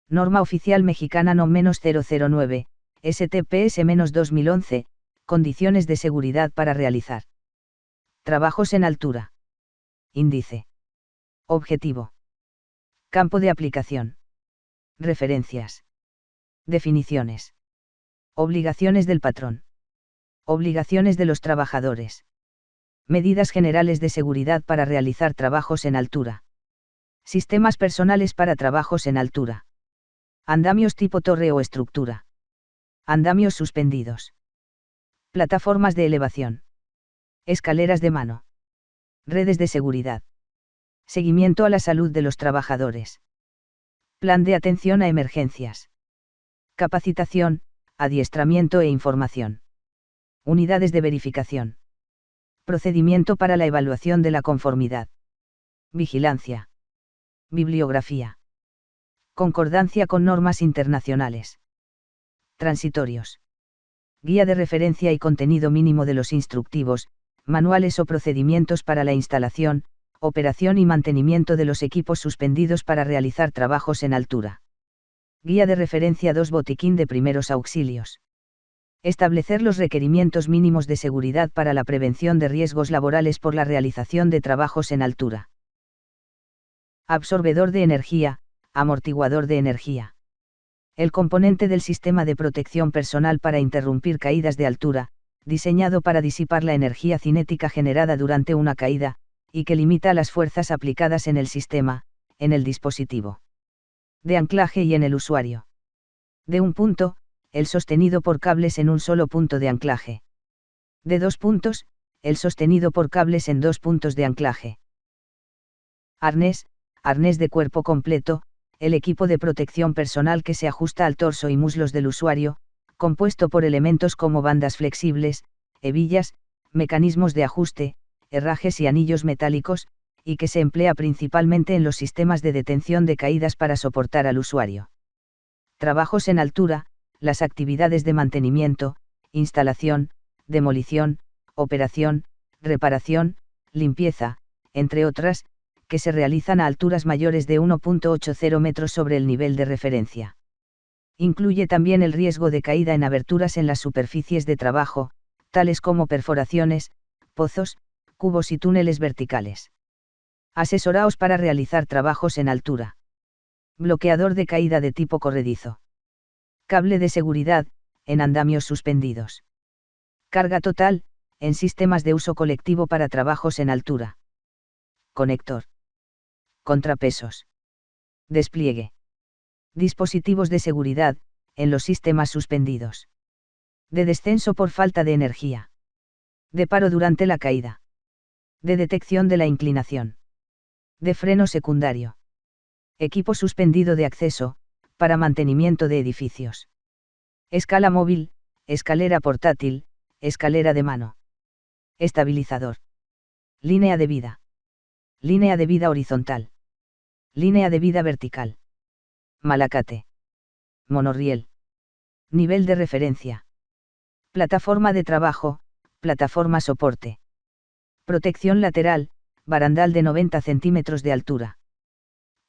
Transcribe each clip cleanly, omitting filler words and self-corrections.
Norma Oficial Mexicana No-009, STPS-2011, Condiciones de seguridad para realizar trabajos en altura. Índice. Objetivo. Campo de aplicación. Referencias. Definiciones. Obligaciones del patrón. Obligaciones de los trabajadores. Medidas generales de seguridad para realizar trabajos en altura. Sistemas personales para trabajos en altura. Andamios tipo torre o estructura. Andamios suspendidos. Plataformas de elevación. Escaleras de mano. Redes de seguridad. Seguimiento a la salud de los trabajadores. Plan de atención a emergencias. Capacitación, adiestramiento e información. Unidades de verificación. Procedimiento para la evaluación de la conformidad. Vigilancia. Bibliografía. Concordancia con normas internacionales. Transitorios. Guía de referencia y contenido mínimo de los instructivos, manuales o procedimientos para la instalación, operación y mantenimiento de los equipos suspendidos para realizar trabajos en altura. Guía de referencia 2 Botiquín de primeros auxilios. Establecer los requerimientos mínimos de seguridad para la prevención de riesgos laborales por la realización de trabajos en altura. Absorbedor de energía, amortiguador de energía. El componente del sistema de protección personal para interrumpir caídas de altura, diseñado para disipar la energía cinética generada durante una caída, y que limita las fuerzas aplicadas en el sistema, en el dispositivo de anclaje y en el usuario. De un punto, el sostenido por cables en un solo punto de anclaje. De 2 puntos, el sostenido por cables en 2 puntos de anclaje. Arnés, arnés de cuerpo completo, el equipo de protección personal que se ajusta al torso y muslos del usuario, compuesto por elementos como bandas flexibles, hebillas, mecanismos de ajuste, herrajes y anillos metálicos, y que se emplea principalmente en los sistemas de detención de caídas para soportar al usuario. Trabajos en altura, las actividades de mantenimiento, instalación, demolición, operación, reparación, limpieza, entre otras, que se realizan a alturas mayores de 1.80 metros sobre el nivel de referencia. Incluye también el riesgo de caída en aberturas en las superficies de trabajo, tales como perforaciones, pozos, cubos y túneles verticales. Asesoraos para realizar trabajos en altura. Bloqueador de caída de tipo corredizo. Cable de seguridad, en andamios suspendidos. Carga total, en sistemas de uso colectivo para trabajos en altura. Conector. Contrapesos. Despliegue. Dispositivos de seguridad, en los sistemas suspendidos. De descenso por falta de energía. De paro durante la caída. De detección de la inclinación. De freno secundario. Equipo suspendido de acceso, para mantenimiento de edificios. Escala móvil, escalera portátil, escalera de mano. Estabilizador. Línea de vida. Línea de vida horizontal. Línea de vida vertical. Malacate. Monorriel. Nivel de referencia. Plataforma de trabajo, plataforma soporte. Protección lateral, barandal de 90 centímetros de altura.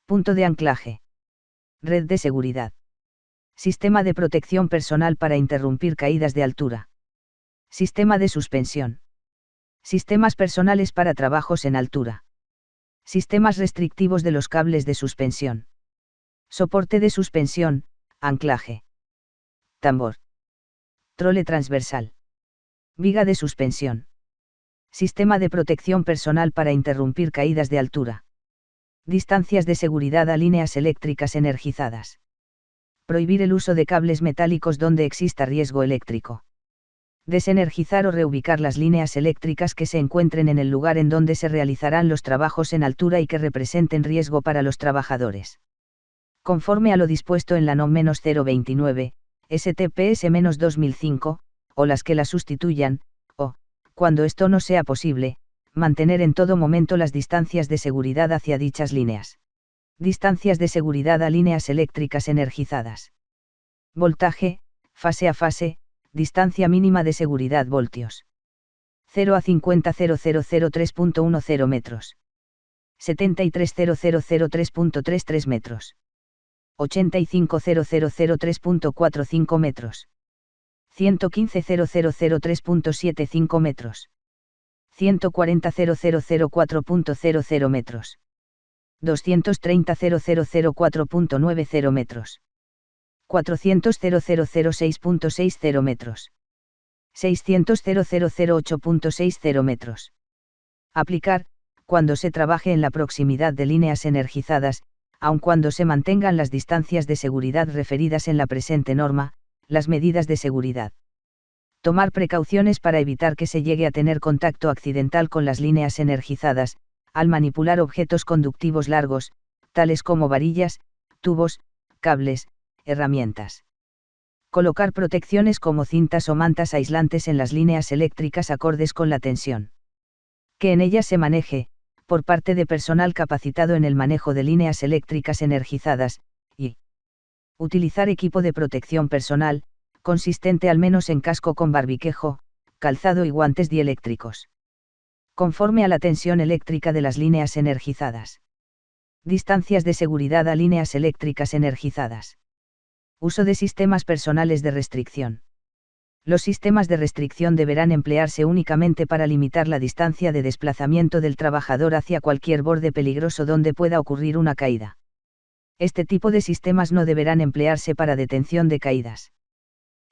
Punto de anclaje. Red de seguridad. Sistema de protección personal para interrumpir caídas de altura. Sistema de suspensión. Sistemas personales para trabajos en altura. Sistemas restrictivos de los cables de suspensión. Soporte de suspensión, anclaje. Tambor. Trole transversal. Viga de suspensión. Sistema de protección personal para interrumpir caídas de altura. Distancias de seguridad a líneas eléctricas energizadas. Prohibir el uso de cables metálicos donde exista riesgo eléctrico. Desenergizar o reubicar las líneas eléctricas que se encuentren en el lugar en donde se realizarán los trabajos en altura y que representen riesgo para los trabajadores. Conforme a lo dispuesto en la NOM-029, STPS-2005, o las que la sustituyan, o, cuando esto no sea posible, mantener en todo momento las distancias de seguridad hacia dichas líneas. Distancias de seguridad a líneas eléctricas energizadas. Voltaje, fase a fase, distancia mínima de seguridad voltios. 0 a 50.0003.10 metros. 73.003.33 metros. 85.003.45 metros. 115.003.75 metros. 140.004.00 metros. 230.004.90 metros. 400.006.60 metros. 600.008.60 metros. Aplicar, cuando se trabaje en la proximidad de líneas energizadas, aun cuando se mantengan las distancias de seguridad referidas en la presente norma, las medidas de seguridad. Tomar precauciones para evitar que se llegue a tener contacto accidental con las líneas energizadas, al manipular objetos conductivos largos, tales como varillas, tubos, cables, herramientas. Colocar protecciones como cintas o mantas aislantes en las líneas eléctricas acordes con la tensión. Que en ellas se maneje, por parte de personal capacitado en el manejo de líneas eléctricas energizadas, y utilizar equipo de protección personal, consistente al menos en casco con barbiquejo, calzado y guantes dieléctricos. Conforme a la tensión eléctrica de las líneas energizadas. Distancias de seguridad a líneas eléctricas energizadas. Uso de sistemas personales de restricción. Los sistemas de restricción deberán emplearse únicamente para limitar la distancia de desplazamiento del trabajador hacia cualquier borde peligroso donde pueda ocurrir una caída. Este tipo de sistemas no deberán emplearse para detención de caídas.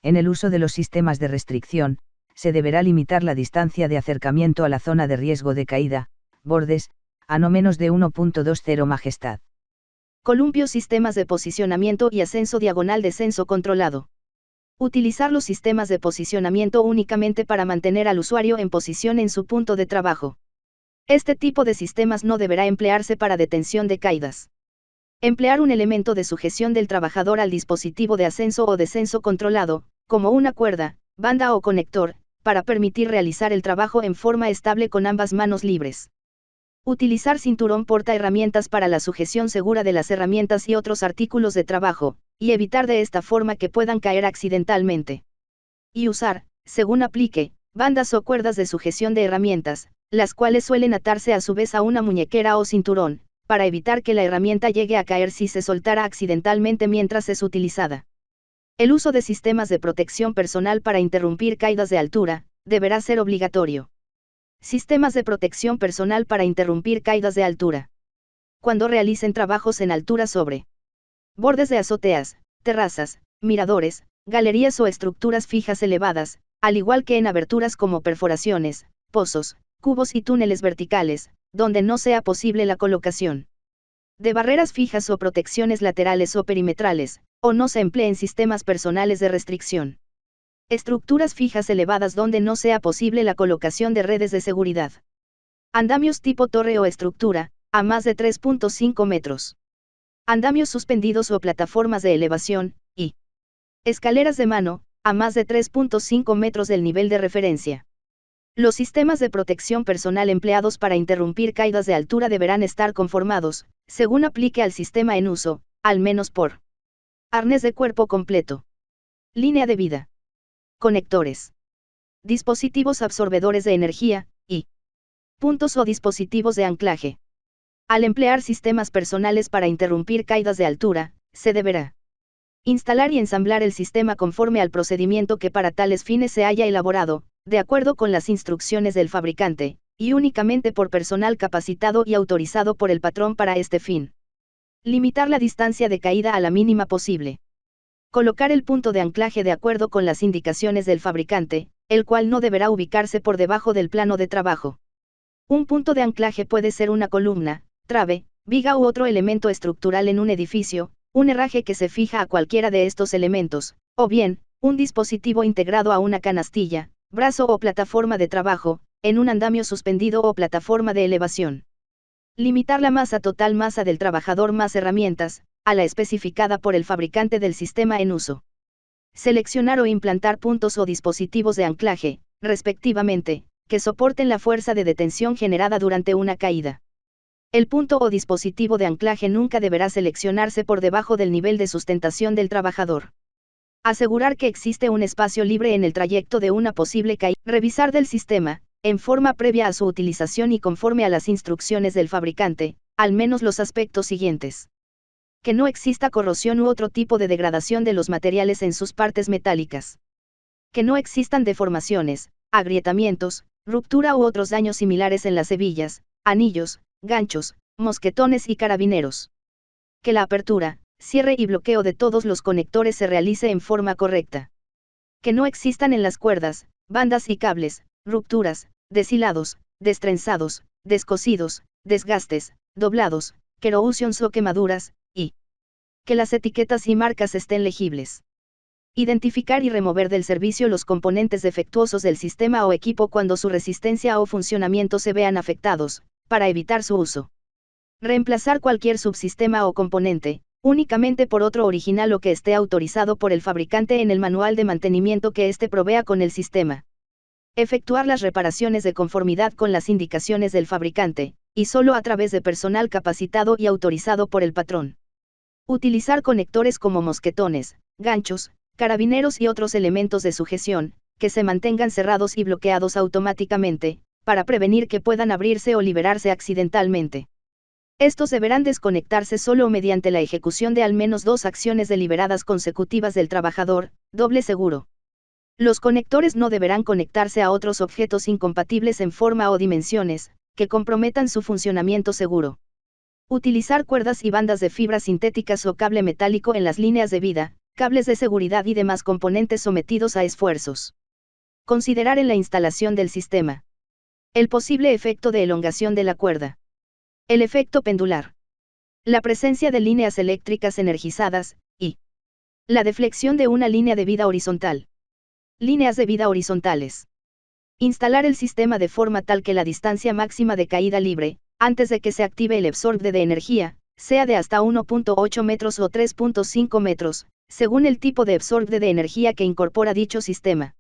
En el uso de los sistemas de restricción, se deberá limitar la distancia de acercamiento a la zona de riesgo de caída, bordes, a no menos de 1.20 majestad. Columpio sistemas de posicionamiento y ascenso diagonal descenso controlado. Utilizar los sistemas de posicionamiento únicamente para mantener al usuario en posición en su punto de trabajo. Este tipo de sistemas no deberá emplearse para detención de caídas. Emplear un elemento de sujeción del trabajador al dispositivo de ascenso o descenso controlado, como una cuerda, banda o conector, para permitir realizar el trabajo en forma estable con ambas manos libres. Utilizar cinturón portaherramientas para la sujeción segura de las herramientas y otros artículos de trabajo, y evitar de esta forma que puedan caer accidentalmente. Y usar, según aplique, bandas o cuerdas de sujeción de herramientas, las cuales suelen atarse a su vez a una muñequera o cinturón, para evitar que la herramienta llegue a caer si se soltara accidentalmente mientras es utilizada. El uso de sistemas de protección personal para interrumpir caídas de altura, deberá ser obligatorio. Sistemas de protección personal para interrumpir caídas de altura. Cuando realicen trabajos en altura sobre bordes de azoteas, terrazas, miradores, galerías o estructuras fijas elevadas, al igual que en aberturas como perforaciones, pozos, cubos y túneles verticales, donde no sea posible la colocación de barreras fijas o protecciones laterales o perimetrales, o no se empleen sistemas personales de restricción. Estructuras fijas elevadas donde no sea posible la colocación de redes de seguridad. Andamios tipo torre o estructura, a más de 3.5 metros. Andamios suspendidos o plataformas de elevación, y escaleras de mano, a más de 3.5 metros del nivel de referencia. Los sistemas de protección personal empleados para interrumpir caídas de altura deberán estar conformados, según aplique al sistema en uso, al menos por arnés de cuerpo completo. Línea de vida. Conectores. Dispositivos absorbedores de energía, y puntos o dispositivos de anclaje. Al emplear sistemas personales para interrumpir caídas de altura, se deberá instalar y ensamblar el sistema conforme al procedimiento que para tales fines se haya elaborado, de acuerdo con las instrucciones del fabricante, y únicamente por personal capacitado y autorizado por el patrón para este fin. Limitar la distancia de caída a la mínima posible. Colocar el punto de anclaje de acuerdo con las indicaciones del fabricante, el cual no deberá ubicarse por debajo del plano de trabajo. Un punto de anclaje puede ser una columna, trave, viga u otro elemento estructural en un edificio, un herraje que se fija a cualquiera de estos elementos, o bien, un dispositivo integrado a una canastilla, brazo o plataforma de trabajo, en un andamio suspendido o plataforma de elevación. Limitar la masa total masa del trabajador más herramientas, a la especificada por el fabricante del sistema en uso. Seleccionar o implantar puntos o dispositivos de anclaje, respectivamente, que soporten la fuerza de detención generada durante una caída. El punto o dispositivo de anclaje nunca deberá seleccionarse por debajo del nivel de sustentación del trabajador. Asegurar que existe un espacio libre en el trayecto de una posible caída. Revisar del sistema, en forma previa a su utilización y conforme a las instrucciones del fabricante, al menos los aspectos siguientes. Que no exista corrosión u otro tipo de degradación de los materiales en sus partes metálicas. Que no existan deformaciones, agrietamientos, ruptura u otros daños similares en las hebillas, anillos, ganchos, mosquetones y carabineros. Que la apertura, cierre y bloqueo de todos los conectores se realice en forma correcta. Que no existan en las cuerdas, bandas y cables, rupturas, deshilados, destrenzados, descosidos, desgastes, doblados, corrosiones o quemaduras, y que las etiquetas y marcas estén legibles. Identificar y remover del servicio los componentes defectuosos del sistema o equipo cuando su resistencia o funcionamiento se vean afectados, para evitar su uso. Reemplazar cualquier subsistema o componente, únicamente por otro original o que esté autorizado por el fabricante en el manual de mantenimiento que éste provea con el sistema. Efectuar las reparaciones de conformidad con las indicaciones del fabricante, y solo a través de personal capacitado y autorizado por el patrón. Utilizar conectores como mosquetones, ganchos, carabineros y otros elementos de sujeción, que se mantengan cerrados y bloqueados automáticamente, para prevenir que puedan abrirse o liberarse accidentalmente. Estos deberán desconectarse solo mediante la ejecución de al menos 2 acciones deliberadas consecutivas del trabajador, doble seguro. Los conectores no deberán conectarse a otros objetos incompatibles en forma o dimensiones, que comprometan su funcionamiento seguro. Utilizar cuerdas y bandas de fibras sintéticas o cable metálico en las líneas de vida, cables de seguridad y demás componentes sometidos a esfuerzos. Considerar en la instalación del sistema el posible efecto de elongación de la cuerda. El efecto pendular. La presencia de líneas eléctricas energizadas, y la deflexión de una línea de vida horizontal. Líneas de vida horizontales. Instalar el sistema de forma tal que la distancia máxima de caída libre, antes de que se active el absorbe de energía, sea de hasta 1.8 metros o 3.5 metros, según el tipo de absorbe de energía que incorpora dicho sistema.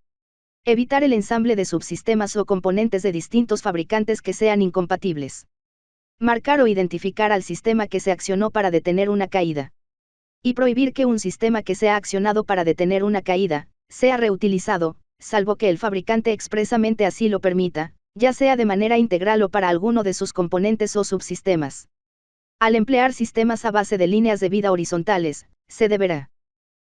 Evitar el ensamble de subsistemas o componentes de distintos fabricantes que sean incompatibles. Marcar o identificar al sistema que se accionó para detener una caída. Y prohibir que un sistema que sea accionado para detener una caída, sea reutilizado, salvo que el fabricante expresamente así lo permita, ya sea de manera integral o para alguno de sus componentes o subsistemas. Al emplear sistemas a base de líneas de vida horizontales, se deberá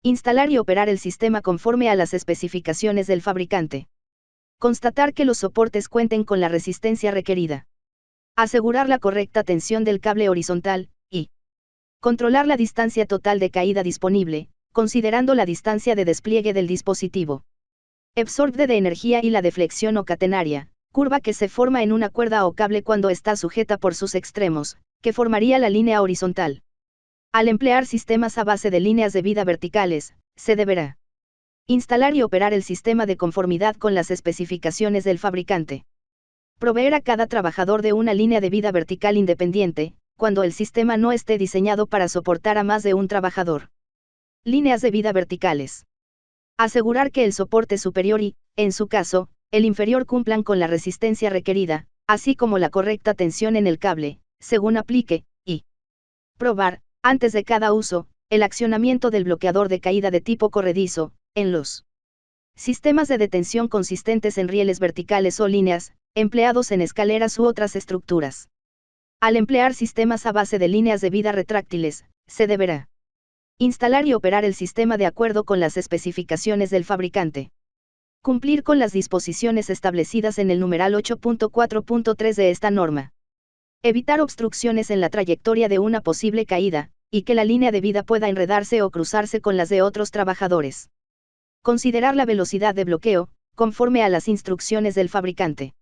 instalar y operar el sistema conforme a las especificaciones del fabricante. Constatar que los soportes cuenten con la resistencia requerida. Asegurar la correcta tensión del cable horizontal, y controlar la distancia total de caída disponible, considerando la distancia de despliegue del dispositivo. Absorbe de energía y la deflexión o catenaria, curva que se forma en una cuerda o cable cuando está sujeta por sus extremos, que formaría la línea horizontal. Al emplear sistemas a base de líneas de vida verticales, se deberá instalar y operar el sistema de conformidad con las especificaciones del fabricante. Proveer a cada trabajador de una línea de vida vertical independiente, cuando el sistema no esté diseñado para soportar a más de un trabajador. Líneas de vida verticales. Asegurar que el soporte superior y, en su caso, el inferior cumplan con la resistencia requerida, así como la correcta tensión en el cable, según aplique, y probar, antes de cada uso, el accionamiento del bloqueador de caída de tipo corredizo, en los sistemas de detención consistentes en rieles verticales o líneas, empleados en escaleras u otras estructuras. Al emplear sistemas a base de líneas de vida retráctiles, se deberá instalar y operar el sistema de acuerdo con las especificaciones del fabricante. Cumplir con las disposiciones establecidas en el numeral 8.4.3 de esta norma. Evitar obstrucciones en la trayectoria de una posible caída, y que la línea de vida pueda enredarse o cruzarse con las de otros trabajadores. Considerar la velocidad de bloqueo, conforme a las instrucciones del fabricante.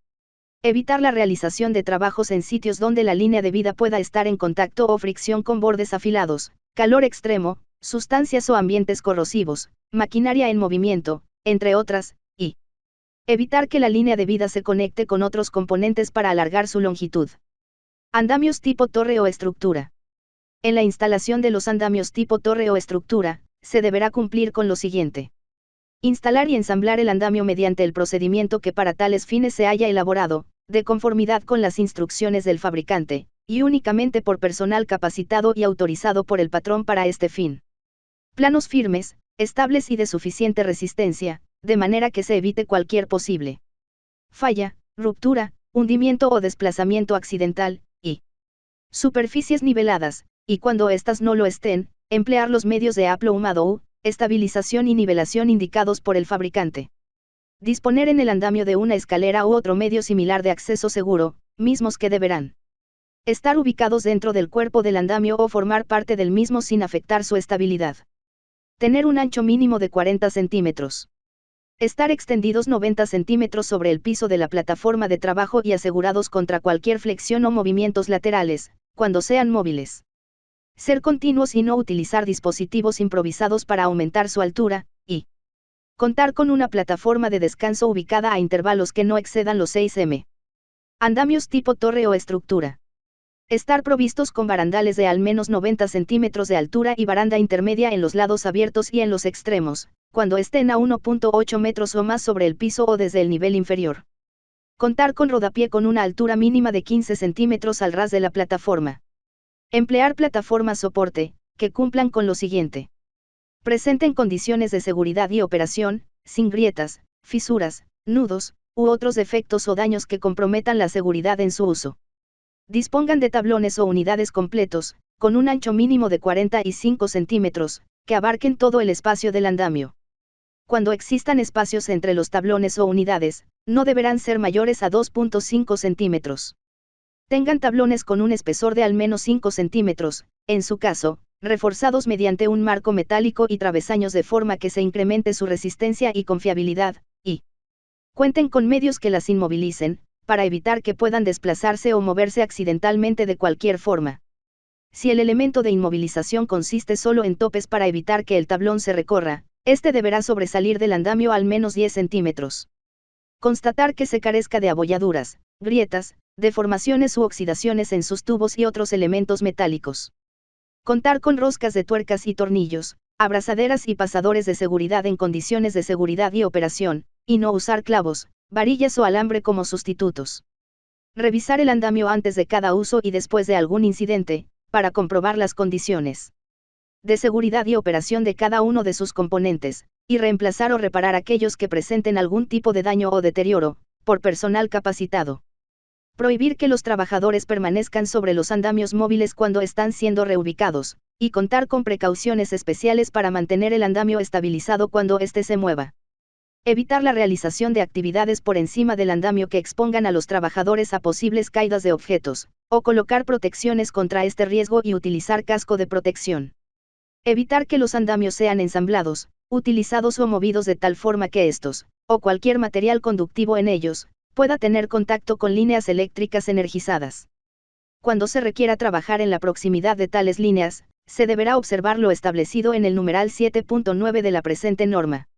Evitar la realización de trabajos en sitios donde la línea de vida pueda estar en contacto o fricción con bordes afilados, calor extremo, sustancias o ambientes corrosivos, maquinaria en movimiento, entre otras, y evitar que la línea de vida se conecte con otros componentes para alargar su longitud. Andamios tipo torre o estructura. En la instalación de los andamios tipo torre o estructura, se deberá cumplir con lo siguiente. Instalar y ensamblar el andamio mediante el procedimiento que para tales fines se haya elaborado, de conformidad con las instrucciones del fabricante, y únicamente por personal capacitado y autorizado por el patrón para este fin. Planos firmes, estables y de suficiente resistencia, de manera que se evite cualquier posible falla, ruptura, hundimiento o desplazamiento accidental, y superficies niveladas, y cuando éstas no lo estén, emplear los medios de aplomado, estabilización y nivelación indicados por el fabricante. Disponer en el andamio de una escalera u otro medio similar de acceso seguro, mismos que deberán estar ubicados dentro del cuerpo del andamio o formar parte del mismo sin afectar su estabilidad. Tener un ancho mínimo de 40 centímetros. Estar extendidos 90 centímetros sobre el piso de la plataforma de trabajo y asegurados contra cualquier flexión o movimientos laterales, cuando sean móviles. Ser continuos y no utilizar dispositivos improvisados para aumentar su altura, y contar con una plataforma de descanso ubicada a intervalos que no excedan los 6 m. Andamios tipo torre o estructura. Estar provistos con barandales de al menos 90 centímetros de altura y baranda intermedia en los lados abiertos y en los extremos, cuando estén a 1.8 metros o más sobre el piso o desde el nivel inferior. Contar con rodapié con una altura mínima de 15 centímetros al ras de la plataforma. Emplear plataformas soporte, que cumplan con lo siguiente. Presenten condiciones de seguridad y operación, sin grietas, fisuras, nudos, u otros defectos o daños que comprometan la seguridad en su uso. Dispongan de tablones o unidades completos, con un ancho mínimo de 45 centímetros, que abarquen todo el espacio del andamio. Cuando existan espacios entre los tablones o unidades, no deberán ser mayores a 2.5 centímetros. Tengan tablones con un espesor de al menos 5 centímetros, en su caso, reforzados mediante un marco metálico y travesaños de forma que se incremente su resistencia y confiabilidad, y cuenten con medios que las inmovilicen, para evitar que puedan desplazarse o moverse accidentalmente de cualquier forma. Si el elemento de inmovilización consiste solo en topes para evitar que el tablón se recorra, este deberá sobresalir del andamio al menos 10 centímetros. Constatar que se carezca de abolladuras, grietas, deformaciones u oxidaciones en sus tubos y otros elementos metálicos. Contar con roscas de tuercas y tornillos, abrazaderas y pasadores de seguridad en condiciones de seguridad y operación, y no usar clavos, varillas o alambre como sustitutos. Revisar el andamio antes de cada uso y después de algún incidente, para comprobar las condiciones de seguridad y operación de cada uno de sus componentes, y reemplazar o reparar aquellos que presenten algún tipo de daño o deterioro, por personal capacitado. Prohibir que los trabajadores permanezcan sobre los andamios móviles cuando están siendo reubicados, y contar con precauciones especiales para mantener el andamio estabilizado cuando éste se mueva. Evitar la realización de actividades por encima del andamio que expongan a los trabajadores a posibles caídas de objetos, o colocar protecciones contra este riesgo y utilizar casco de protección. Evitar que los andamios sean ensamblados, utilizados o movidos de tal forma que estos, o cualquier material conductivo en ellos, pueda tener contacto con líneas eléctricas energizadas. Cuando se requiera trabajar en la proximidad de tales líneas, se deberá observar lo establecido en el numeral 7.9 de la presente norma.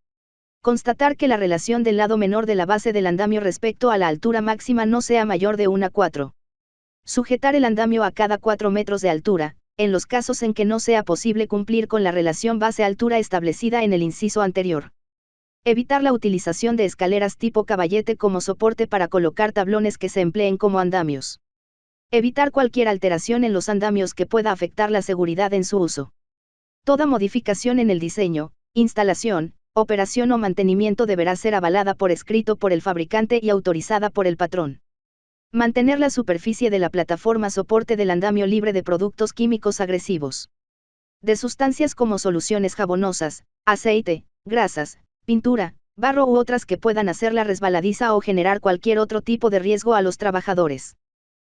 Constatar que la relación del lado menor de la base del andamio respecto a la altura máxima no sea mayor de 1 a 4. Sujetar el andamio a cada 4 metros de altura, en los casos en que no sea posible cumplir con la relación base-altura establecida en el inciso anterior. Evitar la utilización de escaleras tipo caballete como soporte para colocar tablones que se empleen como andamios. Evitar cualquier alteración en los andamios que pueda afectar la seguridad en su uso. Toda modificación en el diseño, instalación, operación o mantenimiento deberá ser avalada por escrito por el fabricante y autorizada por el patrón. Mantener la superficie de la plataforma soporte del andamio libre de productos químicos agresivos. De sustancias como soluciones jabonosas, aceite, grasas, pintura, barro u otras que puedan hacerla resbaladiza o generar cualquier otro tipo de riesgo a los trabajadores.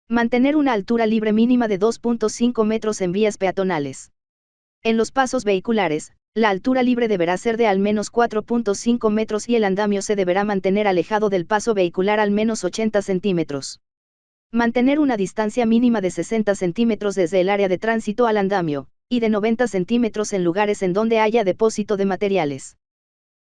Mantener una altura libre mínima de 2.5 metros en vías peatonales. En los pasos vehiculares, la altura libre deberá ser de al menos 4.5 metros y el andamio se deberá mantener alejado del paso vehicular al menos 80 centímetros. Mantener una distancia mínima de 60 centímetros desde el área de tránsito al andamio, y de 90 centímetros en lugares en donde haya depósito de materiales.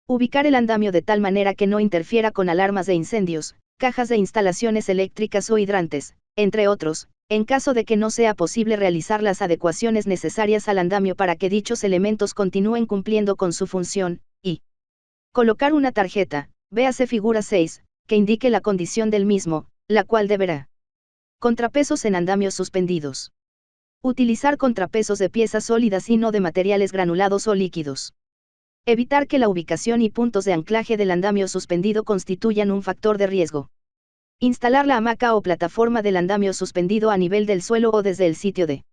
Ubicar el andamio de tal manera que no interfiera con alarmas de incendios, cajas de instalaciones eléctricas o hidrantes, entre otros, en caso de que no sea posible realizar las adecuaciones necesarias al andamio para que dichos elementos continúen cumpliendo con su función, y colocar una tarjeta, véase figura 6, que indique la condición del mismo, la cual deberá contrapesos en andamios suspendidos. Utilizar contrapesos de piezas sólidas y no de materiales granulados o líquidos. Evitar que la ubicación y puntos de anclaje del andamio suspendido constituyan un factor de riesgo. Instalar la hamaca o plataforma del andamio suspendido a nivel del suelo o desde el sitio de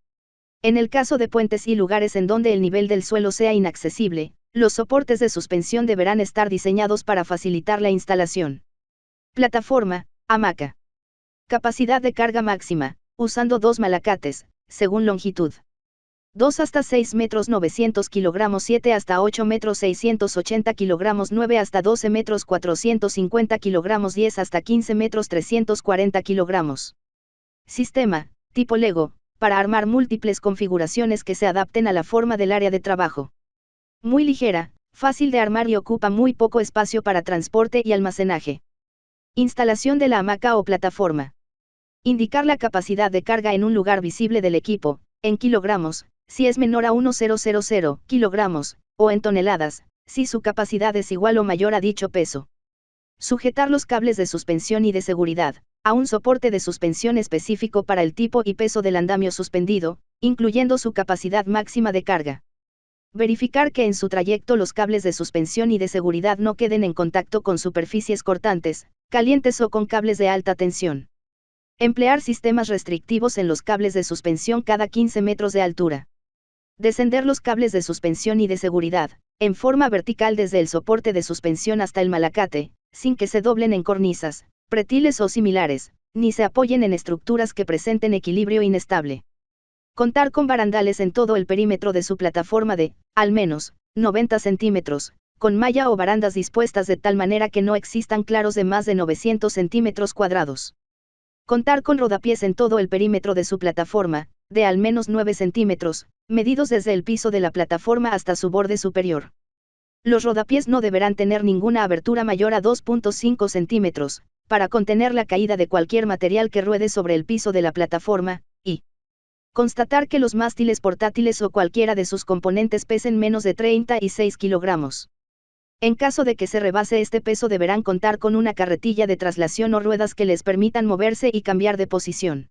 En el caso de puentes y lugares en donde el nivel del suelo sea inaccesible, los soportes de suspensión deberán estar diseñados para facilitar la instalación. Plataforma, hamaca. Capacidad de carga máxima, usando 2 malacates, según longitud. 2 hasta 6 metros 900 kilogramos, 7 hasta 8 metros 680 kilogramos, 9 hasta 12 metros 450 kilogramos, 10 hasta 15 metros 340 kilogramos. Sistema, tipo Lego, para armar múltiples configuraciones que se adapten a la forma del área de trabajo. Muy ligera, fácil de armar y ocupa muy poco espacio para transporte y almacenaje. Instalación de la hamaca o plataforma. Indicar la capacidad de carga en un lugar visible del equipo, en kilogramos, si es menor a 1,000 kilogramos, o en toneladas, si su capacidad es igual o mayor a dicho peso. Sujetar los cables de suspensión y de seguridad, a un soporte de suspensión específico para el tipo y peso del andamio suspendido, incluyendo su capacidad máxima de carga. Verificar que en su trayecto los cables de suspensión y de seguridad no queden en contacto con superficies cortantes, calientes o con cables de alta tensión. Emplear sistemas restrictivos en los cables de suspensión cada 15 metros de altura. Descender los cables de suspensión y de seguridad, en forma vertical desde el soporte de suspensión hasta el malacate, sin que se doblen en cornisas, pretiles o similares, ni se apoyen en estructuras que presenten equilibrio inestable. Contar con barandales en todo el perímetro de su plataforma de, al menos, 90 centímetros, con malla o barandas dispuestas de tal manera que no existan claros de más de 900 centímetros cuadrados. Contar con rodapiés en todo el perímetro de su plataforma, de al menos 9 centímetros, medidos desde el piso de la plataforma hasta su borde superior. Los rodapiés no deberán tener ninguna abertura mayor a 2,5 centímetros, para contener la caída de cualquier material que ruede sobre el piso de la plataforma, y constatar que los mástiles portátiles o cualquiera de sus componentes pesen menos de 36 kilogramos. En caso de que se rebase este peso deberán contar con una carretilla de traslación o ruedas que les permitan moverse y cambiar de posición.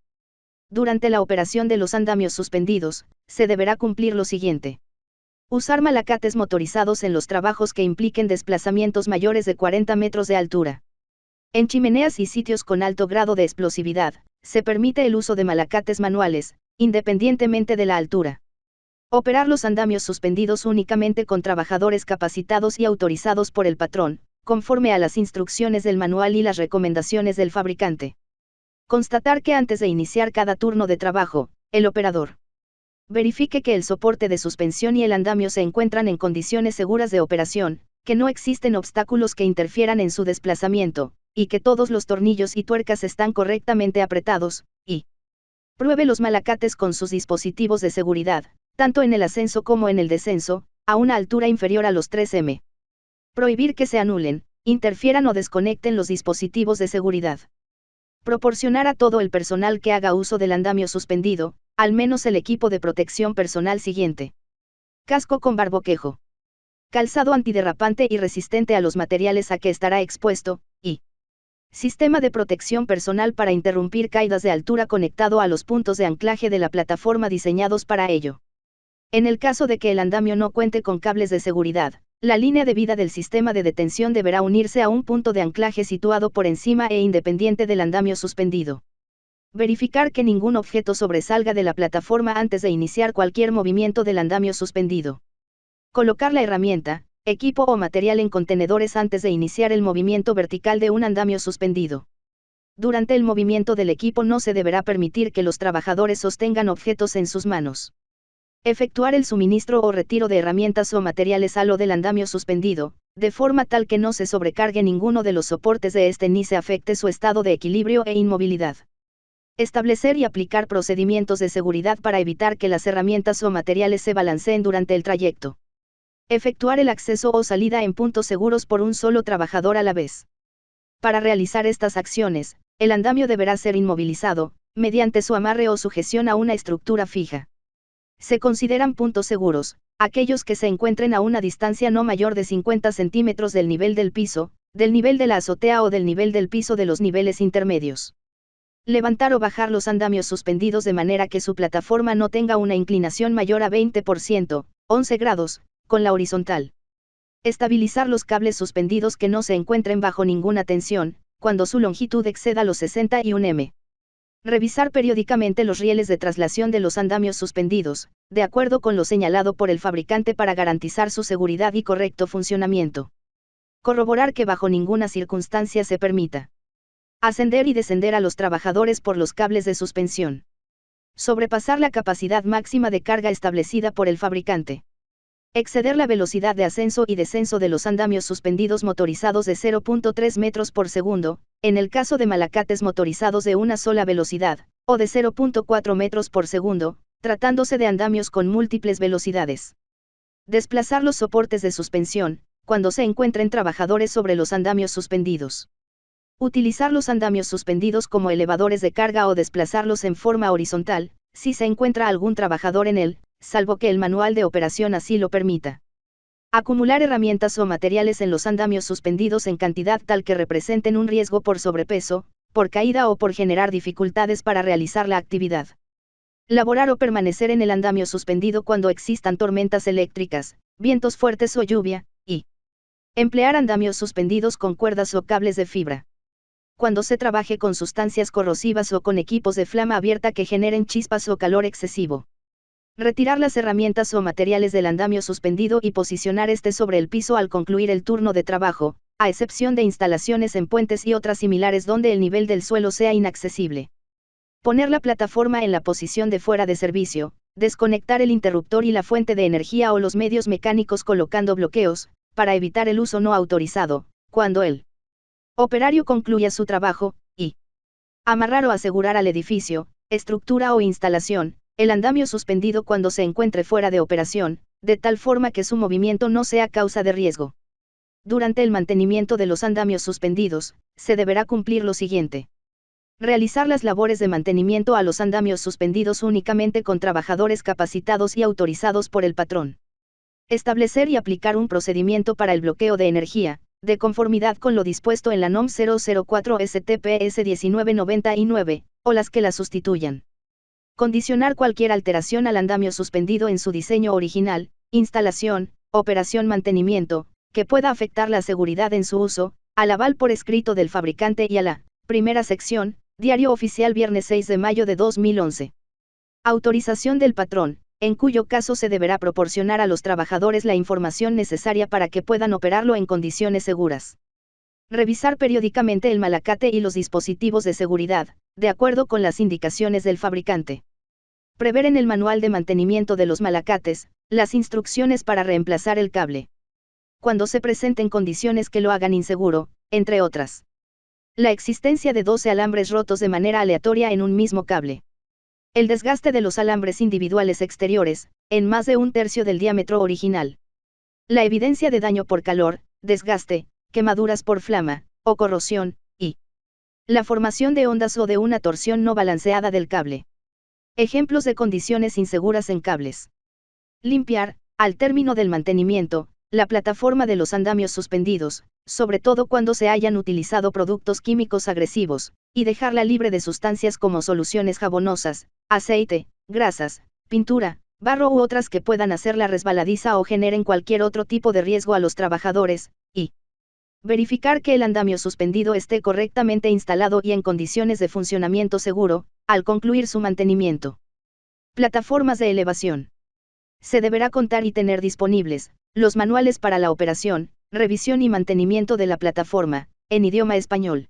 Durante la operación de los andamios suspendidos, se deberá cumplir lo siguiente. Usar malacates motorizados en los trabajos que impliquen desplazamientos mayores de 40 metros de altura. En chimeneas y sitios con alto grado de explosividad, se permite el uso de malacates manuales, independientemente de la altura. Operar los andamios suspendidos únicamente con trabajadores capacitados y autorizados por el patrón, conforme a las instrucciones del manual y las recomendaciones del fabricante. Constatar que antes de iniciar cada turno de trabajo, el operador verifique que el soporte de suspensión y el andamio se encuentran en condiciones seguras de operación, que no existen obstáculos que interfieran en su desplazamiento, y que todos los tornillos y tuercas están correctamente apretados, y pruebe los malacates con sus dispositivos de seguridad, tanto en el ascenso como en el descenso, a una altura inferior a los 3 m. Prohibir que se anulen, interfieran o desconecten los dispositivos de seguridad. Proporcionar a todo el personal que haga uso del andamio suspendido, al menos el equipo de protección personal siguiente. Casco con barboquejo. Calzado antiderrapante y resistente a los materiales a que estará expuesto, y sistema de protección personal para interrumpir caídas de altura conectado a los puntos de anclaje de la plataforma diseñados para ello. En el caso de que el andamio no cuente con cables de seguridad, la línea de vida del sistema de detención deberá unirse a un punto de anclaje situado por encima e independiente del andamio suspendido. Verificar que ningún objeto sobresalga de la plataforma antes de iniciar cualquier movimiento del andamio suspendido. Colocar la herramienta, equipo o material en contenedores antes de iniciar el movimiento vertical de un andamio suspendido. Durante el movimiento del equipo no se deberá permitir que los trabajadores sostengan objetos en sus manos. Efectuar el suministro o retiro de herramientas o materiales a lo del andamio suspendido, de forma tal que no se sobrecargue ninguno de los soportes de este ni se afecte su estado de equilibrio e inmovilidad. Establecer y aplicar procedimientos de seguridad para evitar que las herramientas o materiales se balanceen durante el trayecto. Efectuar el acceso o salida en puntos seguros por un solo trabajador a la vez. Para realizar estas acciones, el andamio deberá ser inmovilizado, mediante su amarre o sujeción a una estructura fija. Se consideran puntos seguros, aquellos que se encuentren a una distancia no mayor de 50 centímetros del nivel del piso, del nivel de la azotea o del nivel del piso de los niveles intermedios. Levantar o bajar los andamios suspendidos de manera que su plataforma no tenga una inclinación mayor a 20%, 11 grados, con la horizontal. Estabilizar los cables suspendidos que no se encuentren bajo ninguna tensión, cuando su longitud exceda los 61 m. Revisar periódicamente los rieles de traslación de los andamios suspendidos, de acuerdo con lo señalado por el fabricante para garantizar su seguridad y correcto funcionamiento. Corroborar que bajo ninguna circunstancia se permita ascender y descender a los trabajadores por los cables de suspensión. Sobrepasar la capacidad máxima de carga establecida por el fabricante. Exceder la velocidad de ascenso y descenso de los andamios suspendidos motorizados de 0.3 metros por segundo, en el caso de malacates motorizados de una sola velocidad, o de 0.4 metros por segundo, tratándose de andamios con múltiples velocidades. Desplazar los soportes de suspensión, cuando se encuentren trabajadores sobre los andamios suspendidos. Utilizar los andamios suspendidos como elevadores de carga o desplazarlos en forma horizontal, si se encuentra algún trabajador en él, salvo que el manual de operación así lo permita. Acumular herramientas o materiales en los andamios suspendidos en cantidad tal que representen un riesgo por sobrepeso, por caída o por generar dificultades para realizar la actividad. Laborar o permanecer en el andamio suspendido cuando existan tormentas eléctricas, vientos fuertes o lluvia, y emplear andamios suspendidos con cuerdas o cables de fibra. Cuando se trabaje con sustancias corrosivas o con equipos de flama abierta que generen chispas o calor excesivo. Retirar las herramientas o materiales del andamio suspendido y posicionar este sobre el piso al concluir el turno de trabajo, a excepción de instalaciones en puentes y otras similares donde el nivel del suelo sea inaccesible. Poner la plataforma en la posición de fuera de servicio, desconectar el interruptor y la fuente de energía o los medios mecánicos colocando bloqueos, para evitar el uso no autorizado, cuando el operario concluya su trabajo, y amarrar o asegurar al edificio, estructura o instalación, el andamio suspendido cuando se encuentre fuera de operación, de tal forma que su movimiento no sea causa de riesgo. Durante el mantenimiento de los andamios suspendidos, se deberá cumplir lo siguiente. Realizar las labores de mantenimiento a los andamios suspendidos únicamente con trabajadores capacitados y autorizados por el patrón. Establecer y aplicar un procedimiento para el bloqueo de energía, de conformidad con lo dispuesto en la NOM 004 STPS 1999, o las que la sustituyan. Condicionar cualquier alteración al andamio suspendido en su diseño original, instalación, operación, mantenimiento, que pueda afectar la seguridad en su uso, al aval por escrito del fabricante y a la primera sección, Diario Oficial viernes 6 de mayo de 2011. Autorización del patrón, en cuyo caso se deberá proporcionar a los trabajadores la información necesaria para que puedan operarlo en condiciones seguras. Revisar periódicamente el malacate y los dispositivos de seguridad, de acuerdo con las indicaciones del fabricante. Prever en el manual de mantenimiento de los malacates, las instrucciones para reemplazar el cable. Cuando se presenten condiciones que lo hagan inseguro, entre otras. La existencia de 12 alambres rotos de manera aleatoria en un mismo cable. El desgaste de los alambres individuales exteriores, en más de un tercio del diámetro original. La evidencia de daño por calor, desgaste, quemaduras por flama, o corrosión, y la formación de ondas o de una torsión no balanceada del cable. Ejemplos de condiciones inseguras en cables. Limpiar, al término del mantenimiento, la plataforma de los andamios suspendidos, sobre todo cuando se hayan utilizado productos químicos agresivos, y dejarla libre de sustancias como soluciones jabonosas, aceite, grasas, pintura, barro u otras que puedan hacerla resbaladiza o generen cualquier otro tipo de riesgo a los trabajadores, y verificar que el andamio suspendido esté correctamente instalado y en condiciones de funcionamiento seguro, al concluir su mantenimiento. Plataformas de elevación. Se deberá contar y tener disponibles los manuales para la operación, revisión y mantenimiento de la plataforma, en idioma español.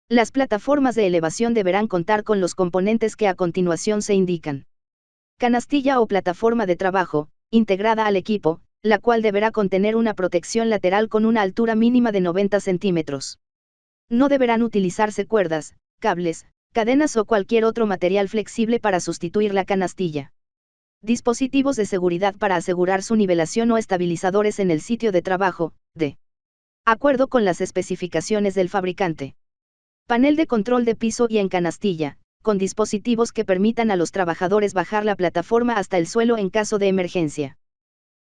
Las plataformas de elevación deberán contar con los componentes que a continuación se indican. Canastilla o plataforma de trabajo, integrada al equipo, la cual deberá contener una protección lateral con una altura mínima de 90 centímetros. No deberán utilizarse cuerdas, cables, cadenas o cualquier otro material flexible para sustituir la canastilla. Dispositivos de seguridad para asegurar su nivelación o estabilizadores en el sitio de trabajo, de acuerdo con las especificaciones del fabricante. Panel de control de piso y en canastilla, con dispositivos que permitan a los trabajadores bajar la plataforma hasta el suelo en caso de emergencia.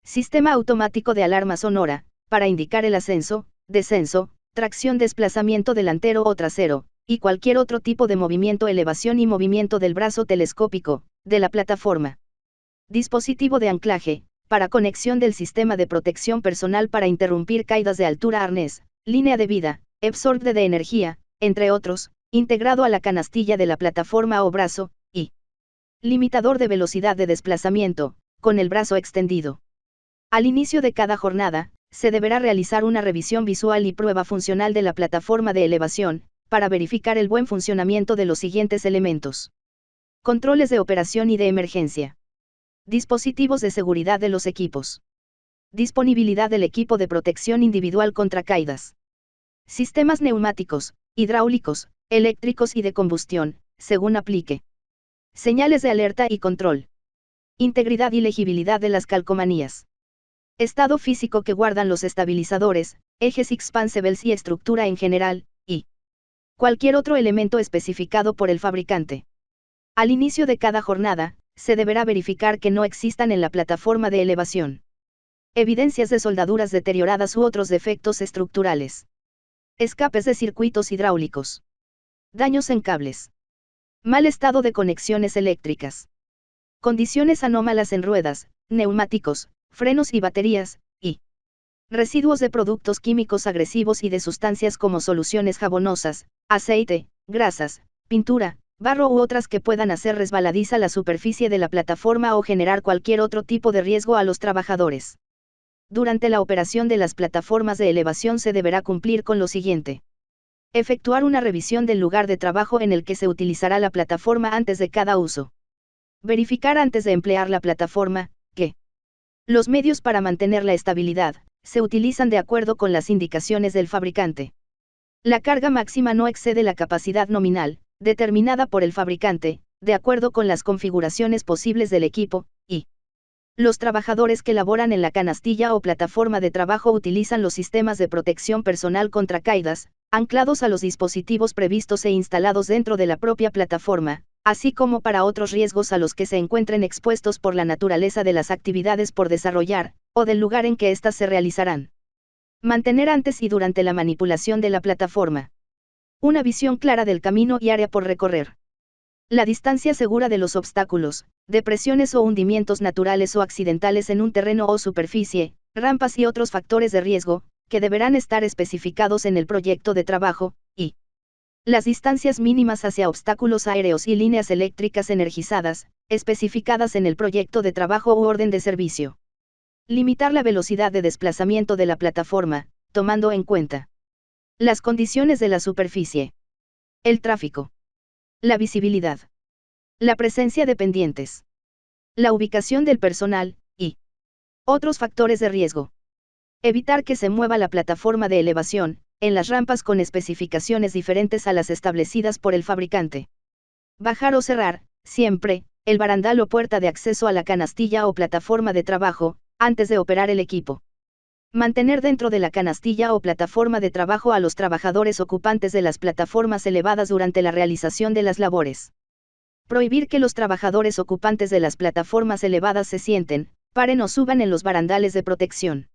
Sistema automático de alarma sonora, para indicar el ascenso, descenso, tracción, desplazamiento delantero o trasero, y cualquier otro tipo de movimiento, elevación y movimiento del brazo telescópico, de la plataforma. Dispositivo de anclaje, para conexión del sistema de protección personal para interrumpir caídas de altura, arnés, línea de vida, absorbe de energía, entre otros, integrado a la canastilla de la plataforma o brazo, y limitador de velocidad de desplazamiento, con el brazo extendido. Al inicio de cada jornada, se deberá realizar una revisión visual y prueba funcional de la plataforma de elevación, para verificar el buen funcionamiento de los siguientes elementos. Controles de operación y de emergencia. Dispositivos de seguridad de los equipos. Disponibilidad del equipo de protección individual contra caídas. Sistemas neumáticos, hidráulicos, eléctricos y de combustión, según aplique. Señales de alerta y control. Integridad y legibilidad de las calcomanías. Estado físico que guardan los estabilizadores, ejes expansibles y estructura en general, y cualquier otro elemento especificado por el fabricante. Al inicio de cada jornada, se deberá verificar que no existan en la plataforma de elevación evidencias de soldaduras deterioradas u otros defectos estructurales. Escapes de circuitos hidráulicos. Daños en cables. Mal estado de conexiones eléctricas. Condiciones anómalas en ruedas, neumáticos, frenos y baterías, y residuos de productos químicos agresivos y de sustancias como soluciones jabonosas, aceite, grasas, pintura, barro u otras que puedan hacer resbaladiza la superficie de la plataforma o generar cualquier otro tipo de riesgo a los trabajadores. Durante la operación de las plataformas de elevación se deberá cumplir con lo siguiente. Efectuar una revisión del lugar de trabajo en el que se utilizará la plataforma antes de cada uso. Verificar antes de emplear la plataforma, que los medios para mantener la estabilidad se utilizan de acuerdo con las indicaciones del fabricante. La carga máxima no excede la capacidad nominal, determinada por el fabricante, de acuerdo con las configuraciones posibles del equipo, y los trabajadores que laboran en la canastilla o plataforma de trabajo utilizan los sistemas de protección personal contra caídas, anclados a los dispositivos previstos e instalados dentro de la propia plataforma, así como para otros riesgos a los que se encuentren expuestos por la naturaleza de las actividades por desarrollar, o del lugar en que éstas se realizarán. Mantener antes y durante la manipulación de la plataforma una visión clara del camino y área por recorrer. La distancia segura de los obstáculos, depresiones o hundimientos naturales o accidentales en un terreno o superficie, rampas y otros factores de riesgo, que deberán estar especificados en el proyecto de trabajo, y las distancias mínimas hacia obstáculos aéreos y líneas eléctricas energizadas, especificadas en el proyecto de trabajo u orden de servicio. Limitar la velocidad de desplazamiento de la plataforma, tomando en cuenta las condiciones de la superficie, el tráfico, la visibilidad, la presencia de pendientes, la ubicación del personal, y otros factores de riesgo. Evitar que se mueva la plataforma de elevación, en las rampas con especificaciones diferentes a las establecidas por el fabricante. Bajar o cerrar, siempre, el barandal o puerta de acceso a la canastilla o plataforma de trabajo, antes de operar el equipo. Mantener dentro de la canastilla o plataforma de trabajo a los trabajadores ocupantes de las plataformas elevadas durante la realización de las labores. Prohibir que los trabajadores ocupantes de las plataformas elevadas se sienten, paren o suban en los barandales de protección.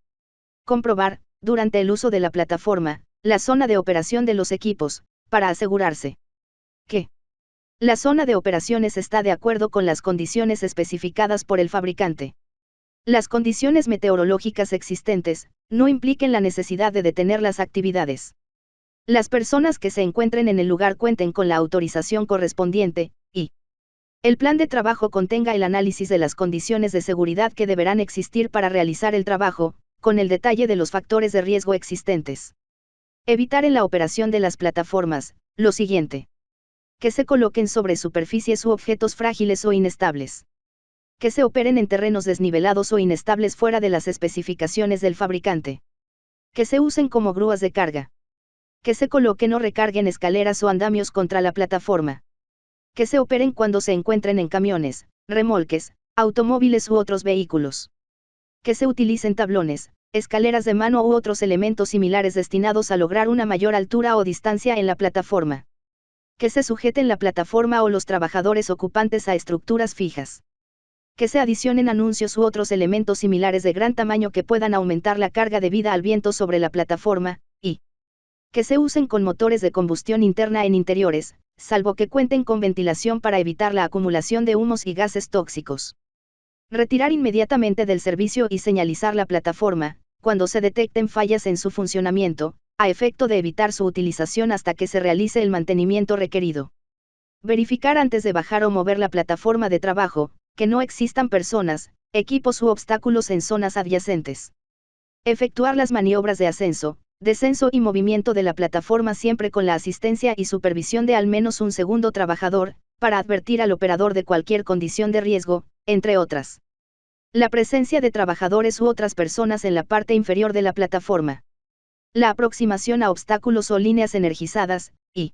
Comprobar, durante el uso de la plataforma, la zona de operación de los equipos, para asegurarse que la zona de operaciones está de acuerdo con las condiciones especificadas por el fabricante. Las condiciones meteorológicas existentes no impliquen la necesidad de detener las actividades. Las personas que se encuentren en el lugar cuenten con la autorización correspondiente, y el plan de trabajo contenga el análisis de las condiciones de seguridad que deberán existir para realizar el trabajo, con el detalle de los factores de riesgo existentes. Evitar en la operación de las plataformas, lo siguiente. Que se coloquen sobre superficies u objetos frágiles o inestables. Que se operen en terrenos desnivelados o inestables fuera de las especificaciones del fabricante. Que se usen como grúas de carga. Que se coloquen o recarguen escaleras o andamios contra la plataforma. Que se operen cuando se encuentren en camiones, remolques, automóviles u otros vehículos. Que se utilicen tablones, escaleras de mano u otros elementos similares destinados a lograr una mayor altura o distancia en la plataforma. Que se sujeten la plataforma o los trabajadores ocupantes a estructuras fijas. Que se adicionen anuncios u otros elementos similares de gran tamaño que puedan aumentar la carga debida al viento sobre la plataforma, y que se usen con motores de combustión interna en interiores, salvo que cuenten con ventilación para evitar la acumulación de humos y gases tóxicos. Retirar inmediatamente del servicio y señalizar la plataforma, cuando se detecten fallas en su funcionamiento, a efecto de evitar su utilización hasta que se realice el mantenimiento requerido. Verificar antes de bajar o mover la plataforma de trabajo, que no existan personas, equipos u obstáculos en zonas adyacentes. Efectuar las maniobras de ascenso, descenso y movimiento de la plataforma siempre con la asistencia y supervisión de al menos un segundo trabajador, para advertir al operador de cualquier condición de riesgo, entre otras. La presencia de trabajadores u otras personas en la parte inferior de la plataforma. La aproximación a obstáculos o líneas energizadas, y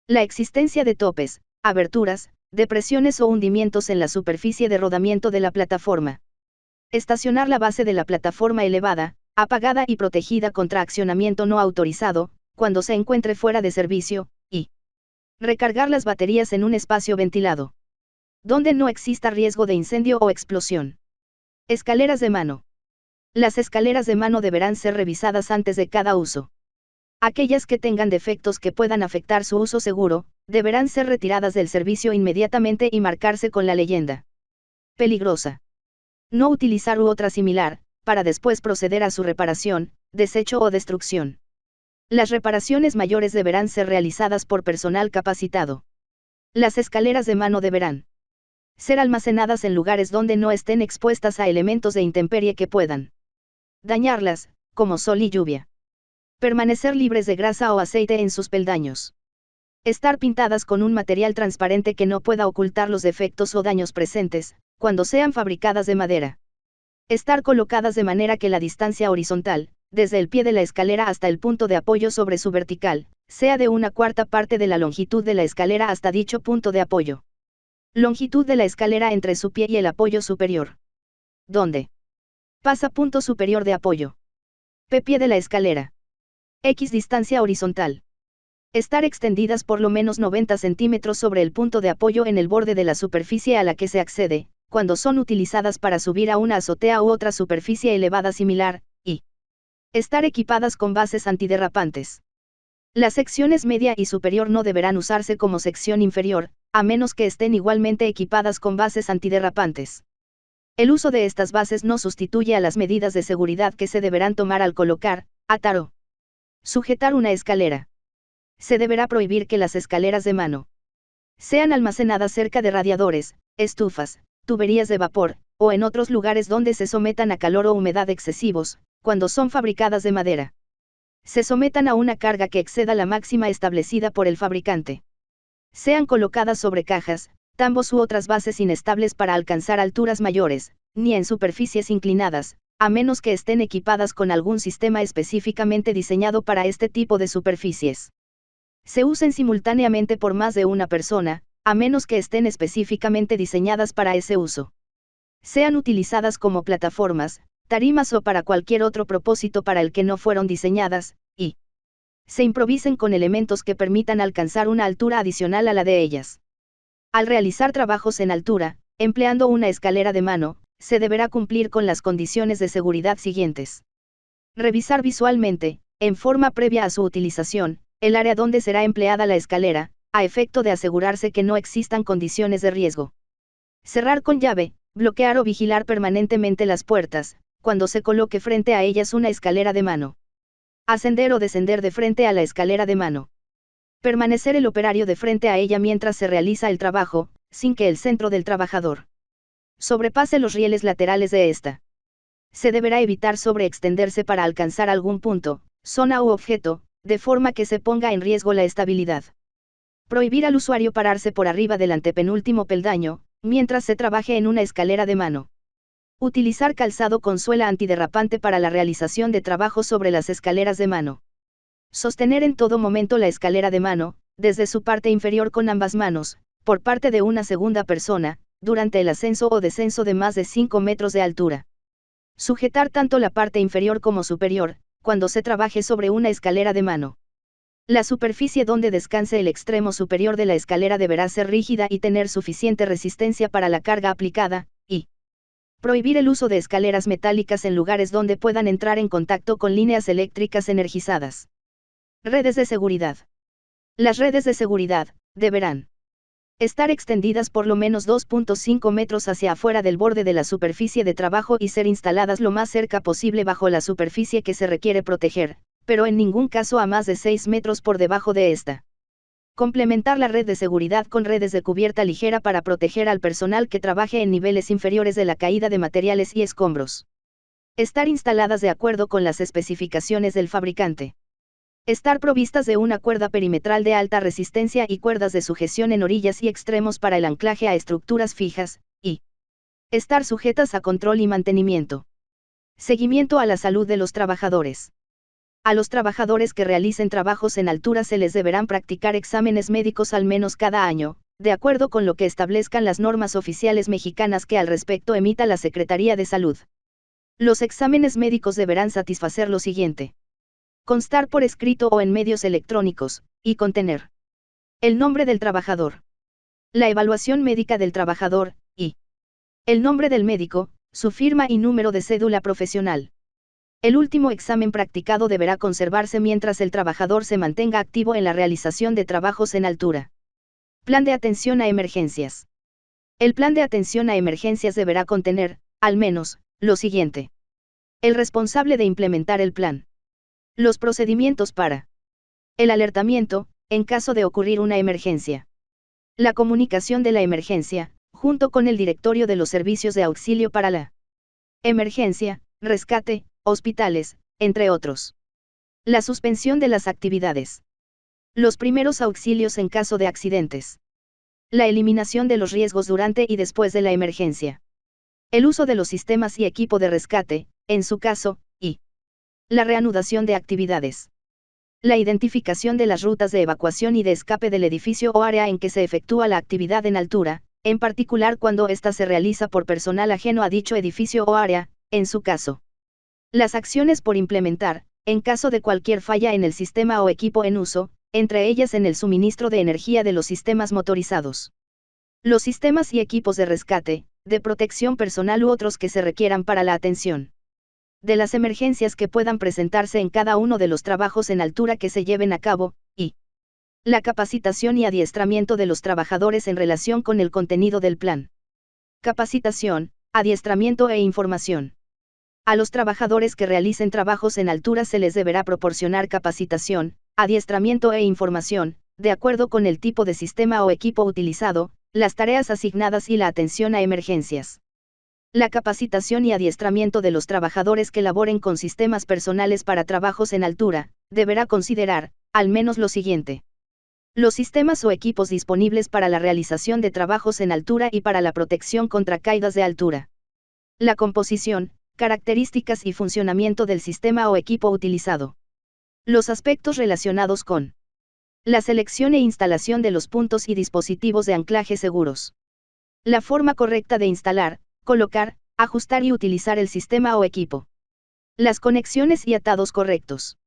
la existencia de topes, aberturas, depresiones o hundimientos en la superficie de rodamiento de la plataforma. Estacionar la base de la plataforma elevada, apagada y protegida contra accionamiento no autorizado, cuando se encuentre fuera de servicio, y recargar las baterías en un espacio ventilado, donde no exista riesgo de incendio o explosión. Escaleras de mano. Las escaleras de mano deberán ser revisadas antes de cada uso. Aquellas que tengan defectos que puedan afectar su uso seguro, deberán ser retiradas del servicio inmediatamente y marcarse con la leyenda peligrosa. No utilizar u otra similar, para después proceder a su reparación, desecho o destrucción. Las reparaciones mayores deberán ser realizadas por personal capacitado. Las escaleras de mano deberán ser almacenadas en lugares donde no estén expuestas a elementos de intemperie que puedan dañarlas, como sol y lluvia. Permanecer libres de grasa o aceite en sus peldaños. Estar pintadas con un material transparente que no pueda ocultar los defectos o daños presentes, cuando sean fabricadas de madera. Estar colocadas de manera que la distancia horizontal, desde el pie de la escalera hasta el punto de apoyo sobre su vertical, sea de 1/4 parte de la longitud de la escalera hasta dicho punto de apoyo. Longitud de la escalera entre su pie y el apoyo superior. ¿Dónde pasa punto superior de apoyo? Pie de la escalera. X distancia horizontal. Estar extendidas por lo menos 90 centímetros sobre el punto de apoyo en el borde de la superficie a la que se accede, cuando son utilizadas para subir a una azotea u otra superficie elevada similar, y estar equipadas con bases antiderrapantes. Las secciones media y superior no deberán usarse como sección inferior, a menos que estén igualmente equipadas con bases antiderrapantes. El uso de estas bases no sustituye a las medidas de seguridad que se deberán tomar al colocar, atar o sujetar una escalera. Se deberá prohibir que las escaleras de mano sean almacenadas cerca de radiadores, estufas, tuberías de vapor, o en otros lugares donde se sometan a calor o humedad excesivos, cuando son fabricadas de madera. Se sometan a una carga que exceda la máxima establecida por el fabricante. Sean colocadas sobre cajas, tambos u otras bases inestables para alcanzar alturas mayores, ni en superficies inclinadas, a menos que estén equipadas con algún sistema específicamente diseñado para este tipo de superficies. Se usen simultáneamente por más de una persona, a menos que estén específicamente diseñadas para ese uso. Sean utilizadas como plataformas, tarimas o para cualquier otro propósito para el que no fueron diseñadas, y se improvisen con elementos que permitan alcanzar una altura adicional a la de ellas. Al realizar trabajos en altura, empleando una escalera de mano, se deberá cumplir con las condiciones de seguridad siguientes. Revisar visualmente, en forma previa a su utilización, el área donde será empleada la escalera, a efecto de asegurarse que no existan condiciones de riesgo. Cerrar con llave, bloquear o vigilar permanentemente las puertas, cuando se coloque frente a ellas una escalera de mano. Ascender o descender de frente a la escalera de mano. Permanecer el operario de frente a ella mientras se realiza el trabajo, sin que el centro del trabajador sobrepase los rieles laterales de esta. Se deberá evitar sobreextenderse para alcanzar algún punto, zona u objeto, de forma que se ponga en riesgo la estabilidad. Prohibir al usuario pararse por arriba del antepenúltimo peldaño, mientras se trabaje en una escalera de mano. Utilizar calzado con suela antiderrapante para la realización de trabajos sobre las escaleras de mano. Sostener en todo momento la escalera de mano, desde su parte inferior con ambas manos, por parte de una segunda persona, durante el ascenso o descenso de más de 5 metros de altura. Sujetar tanto la parte inferior como superior, cuando se trabaje sobre una escalera de mano. La superficie donde descanse el extremo superior de la escalera deberá ser rígida y tener suficiente resistencia para la carga aplicada, y prohibir el uso de escaleras metálicas en lugares donde puedan entrar en contacto con líneas eléctricas energizadas. Redes de seguridad. Las redes de seguridad deberán estar extendidas por lo menos 2.5 metros hacia afuera del borde de la superficie de trabajo y ser instaladas lo más cerca posible bajo la superficie que se requiere proteger, pero en ningún caso a más de 6 metros por debajo de esta. Complementar la red de seguridad con redes de cubierta ligera para proteger al personal que trabaje en niveles inferiores de la caída de materiales y escombros. Estar instaladas de acuerdo con las especificaciones del fabricante. Estar provistas de una cuerda perimetral de alta resistencia y cuerdas de sujeción en orillas y extremos para el anclaje a estructuras fijas, y estar sujetas a control y mantenimiento. Seguimiento a la salud de los trabajadores. A los trabajadores que realicen trabajos en altura se les deberán practicar exámenes médicos al menos cada año, de acuerdo con lo que establezcan las normas oficiales mexicanas que al respecto emita la Secretaría de Salud. Los exámenes médicos deberán satisfacer lo siguiente: constar por escrito o en medios electrónicos, y contener el nombre del trabajador, la evaluación médica del trabajador, y el nombre del médico, su firma y número de cédula profesional. El último examen practicado deberá conservarse mientras el trabajador se mantenga activo en la realización de trabajos en altura. Plan de atención a emergencias. El plan de atención a emergencias deberá contener, al menos, lo siguiente: el responsable de implementar el plan. Los procedimientos para el alertamiento, en caso de ocurrir una emergencia. La comunicación de la emergencia, junto con el directorio de los servicios de auxilio para la emergencia, rescate, hospitales, entre otros. La suspensión de las actividades. Los primeros auxilios en caso de accidentes. La eliminación de los riesgos durante y después de la emergencia. El uso de los sistemas y equipo de rescate, en su caso, y la reanudación de actividades. La identificación de las rutas de evacuación y de escape del edificio o área en que se efectúa la actividad en altura, en particular cuando ésta se realiza por personal ajeno a dicho edificio o área, en su caso. Las acciones por implementar, en caso de cualquier falla en el sistema o equipo en uso, entre ellas en el suministro de energía de los sistemas motorizados. Los sistemas y equipos de rescate, de protección personal u otros que se requieran para la atención de las emergencias que puedan presentarse en cada uno de los trabajos en altura que se lleven a cabo, y la capacitación y adiestramiento de los trabajadores en relación con el contenido del plan. Capacitación, adiestramiento e información. A los trabajadores que realicen trabajos en altura se les deberá proporcionar capacitación, adiestramiento e información, de acuerdo con el tipo de sistema o equipo utilizado, las tareas asignadas y la atención a emergencias. La capacitación y adiestramiento de los trabajadores que laboren con sistemas personales para trabajos en altura, deberá considerar, al menos lo siguiente: los sistemas o equipos disponibles para la realización de trabajos en altura y para la protección contra caídas de altura. La composición, características y funcionamiento del sistema o equipo utilizado. Los aspectos relacionados con la selección e instalación de los puntos y dispositivos de anclaje seguros. La forma correcta de instalar, colocar, ajustar y utilizar el sistema o equipo. Las conexiones y atados correctos.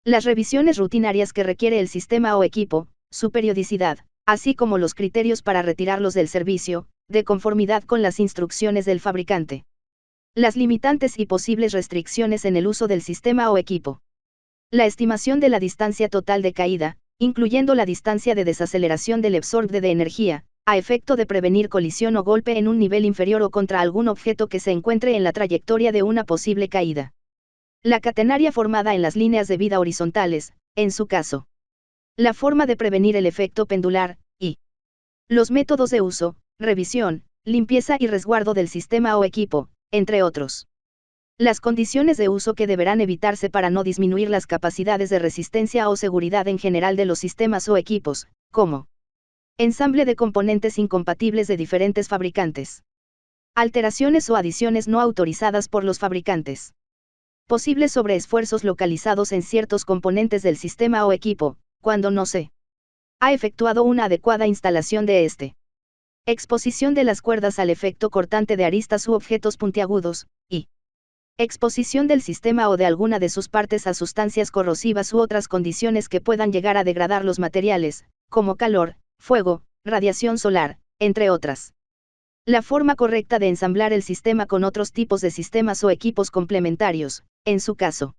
Las revisiones rutinarias que requiere el sistema o equipo, su periodicidad, así como los criterios para retirarlos del servicio, de conformidad con las instrucciones del fabricante. Las limitantes y posibles restricciones en el uso del sistema o equipo. La estimación de la distancia total de caída, incluyendo la distancia de desaceleración del absorbe de energía, a efecto de prevenir colisión o golpe en un nivel inferior o contra algún objeto que se encuentre en la trayectoria de una posible caída. La catenaria formada en las líneas de vida horizontales, en su caso. La forma de prevenir el efecto pendular, y los métodos de uso, revisión, limpieza y resguardo del sistema o equipo, entre otros. Las condiciones de uso que deberán evitarse para no disminuir las capacidades de resistencia o seguridad en general de los sistemas o equipos, como ensamble de componentes incompatibles de diferentes fabricantes. Alteraciones o adiciones no autorizadas por los fabricantes. Posibles sobreesfuerzos localizados en ciertos componentes del sistema o equipo, cuando no se ha efectuado una adecuada instalación de este. Exposición de las cuerdas al efecto cortante de aristas u objetos puntiagudos, y exposición del sistema o de alguna de sus partes a sustancias corrosivas u otras condiciones que puedan llegar a degradar los materiales, como calor, fuego, radiación solar, entre otras. La forma correcta de ensamblar el sistema con otros tipos de sistemas o equipos complementarios, en su caso.